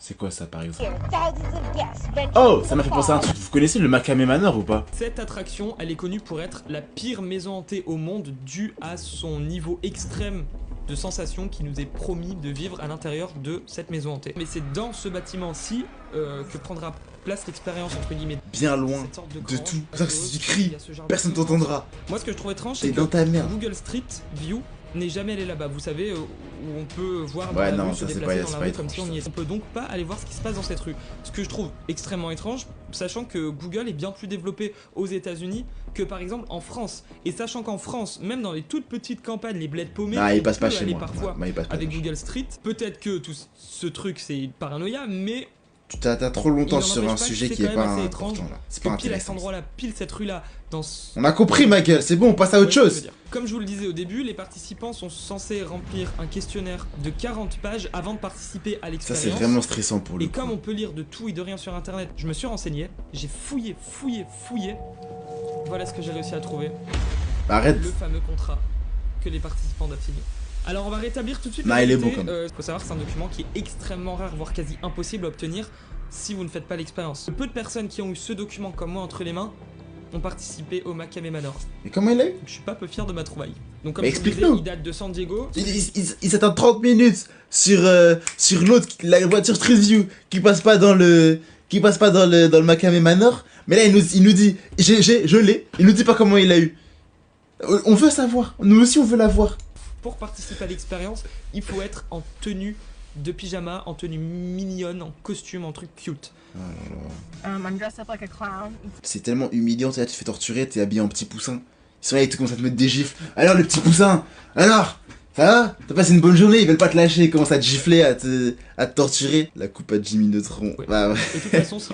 C'est quoi ça par exemple? Oh, ça m'a fait penser à un truc. Vous connaissez le Makame Manor ou pas? Cette attraction, elle est connue pour être la pire maison hantée au monde due à son niveau extrême de sensations qui nous est promis de vivre à l'intérieur de cette maison hantée. Mais c'est dans ce bâtiment-ci que prendra place l'expérience entre guillemets. Bien loin de tout. C'est pour ça que si tu cries, personne t'entendra. Moi ce que je trouve étrange c'est que dans ta merde. Google Street View n'est jamais allé là-bas. Vous savez où on peut voir dans Ouais, la non, rue se ça, c'est déplacer pas dans la rue étrange, comme si on y était. On peut donc pas aller voir ce qui se passe dans cette rue. Ce que je trouve extrêmement étrange, sachant que Google est bien plus développé aux États-Unis que par exemple en France. Et sachant qu'en France, même dans les toutes petites campagnes, les bleds paumés, Ah, il on passe pas peut chez aller moi. parfois Ouais, il passe pas avec chez moi. Google Street. Peut-être que tout ce truc c'est paranoïa, mais T'as trop longtemps il n'en sur empêche un pas que sujet c'est qui est quand même pas assez important étrange là. C'est que pas pile à cet intéressant. endroit-là, pile cette rue-là, dans ce... On a compris ma gueule, c'est bon, on passe à autre Ouais, ce que je chose. veux dire. Comme je vous le disais au début, les participants sont censés remplir un questionnaire de 40 pages avant de participer à Ça l'expérience. c'est vraiment stressant pour le Et coup. comme on peut lire de tout et de rien sur internet, je me suis renseigné, j'ai fouillé. Voilà ce que j'ai réussi à trouver. Bah, arrête. Le fameux contrat que les participants doivent signer. Alors on va rétablir tout de suite Non, la il est vérité. bon, quand même. Faut savoir que c'est un document qui est extrêmement rare, voire quasi impossible à obtenir si vous ne faites pas l'expérience. Peu de personnes qui ont eu ce document comme moi entre les mains ont participé au Makame Manor. Et comment il est? Je suis pas peu fier de ma trouvaille. Donc comme Mais je vous disais, explique-nous. il date de San Diego. Il s'attend 30 minutes sur l'autre, la voiture Street View qui passe pas dans le Makame Manor. Mais là il nous dit je l'ai. Il nous dit pas comment il l'a eu. On veut savoir. Nous aussi on veut la voir. Pour participer à l'expérience, il faut être en tenue de pyjama, en tenue mignonne, en costume, en truc cute. I'm dressed up like a clown. C'est tellement humiliant, tu te fais torturer, t'es habillé en petit poussin. Ils sont là, ils te commencent à te mettre des gifles. Alors le petit poussin, alors ça va? T'as passé une bonne journée, ils veulent pas te lâcher, ils commencent à te gifler, à te torturer. La coupe à Jimmy Neutron. Ouais. Bah ouais. Et de toute façon, si